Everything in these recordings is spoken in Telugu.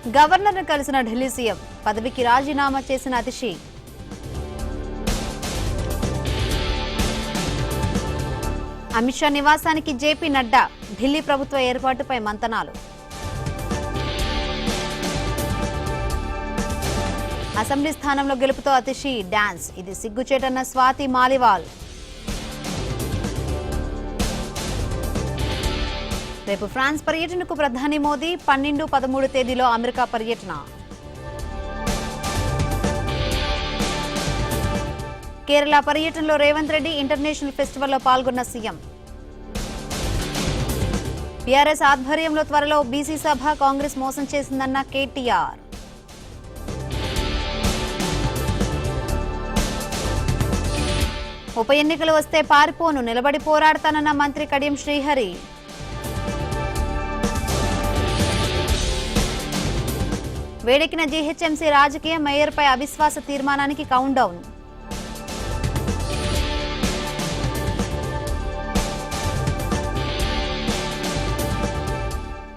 గవర్నర్ను కలిసిన ఢిల్లీ సీఎం, పదవికి రాజీనామా చేసిన అతిషి. అమిత్ షా నివాసానికి జేపీ నడ్డా, ఢిల్లీ ప్రభుత్వ ఏర్పాటుపై మంతనాలు. అసెంబ్లీ స్థానంలో గెలుపుతో అతిషి డాన్స్, ఇది సిగ్గుచేటన్న స్వాతి మాలివాల్. రేపు ఫ్రాన్స్ పర్యటనకు ప్రధాని మోదీ, 12-13 తేదీలో అమెరికా పర్యటన. కేరళ పర్యటనలో రేవంత్ రెడ్డి, ఇంటర్నేషనల్ ఫెస్టివల్లో పాల్గొన్న సీఎం. బీఆర్ఎస్ ఆధ్వర్యంలో త్వరలో బీసీ సభ, కాంగ్రెస్ మోసం చేసిందన్న కేటీఆర్. ఉప ఎన్నికలు వస్తే పారిపోను, నిలబడి పోరాడతానన్న మంత్రి కడియం శ్రీహరి. వేడెక్కిన జీహెచ్ఎంసీ రాజకీయ, మేయర్పై అవిశ్వాస తీర్మానానికి కౌంట్ డౌన్.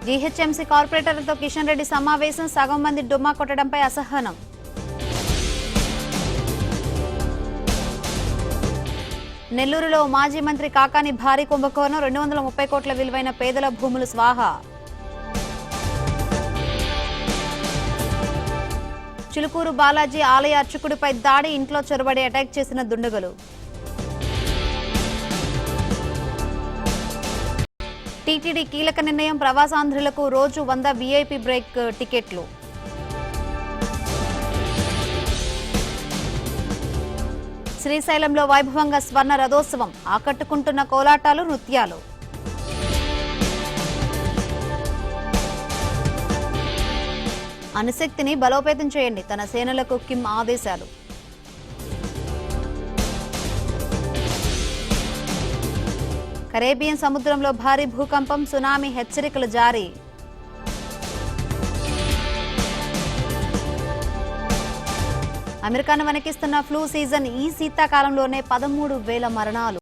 జీహెచ్ఎంసీ కార్పొరేటర్లతో కిషన్ రెడ్డి సమావేశం, సగం మంది డుమ్మా కొట్టడంపై అసహనం. నెల్లూరులో మాజీ మంత్రి కాకాని భారీ కుంభకోణం, 230 కోట్ల విలువైన పేదల భూములు స్వాహా. చిలుకూరు బాలాజీ ఆలయ అర్చకుడిపై దాడి, ఇంట్లో చొరబడి అటాక్ చేసిన దుండగులు. టీటీడీ కీలక నిర్ణయం, ప్రవాసాంధ్రులకు రోజు 100 వీఐపీ బ్రేక్ టికెట్లు. శ్రీశైలంలో వైభవంగా స్వర్ణ రథోత్సవం, ఆకట్టుకుంటున్న కోలాటాలు, నృత్యాలు. అణుశక్తిని బలోపేతం చేయండి, తన సేనలకు కిమ్ ఆదేశాలు. కరేబియన్ సముద్రంలో భారీ భూకంపం, సునామీ హెచ్చరికలు జారీ. అమెరికాను వణికిస్తున్న ఫ్లూ సీజన్, ఈ శీతాకాలంలోనే 13,000 మరణాలు.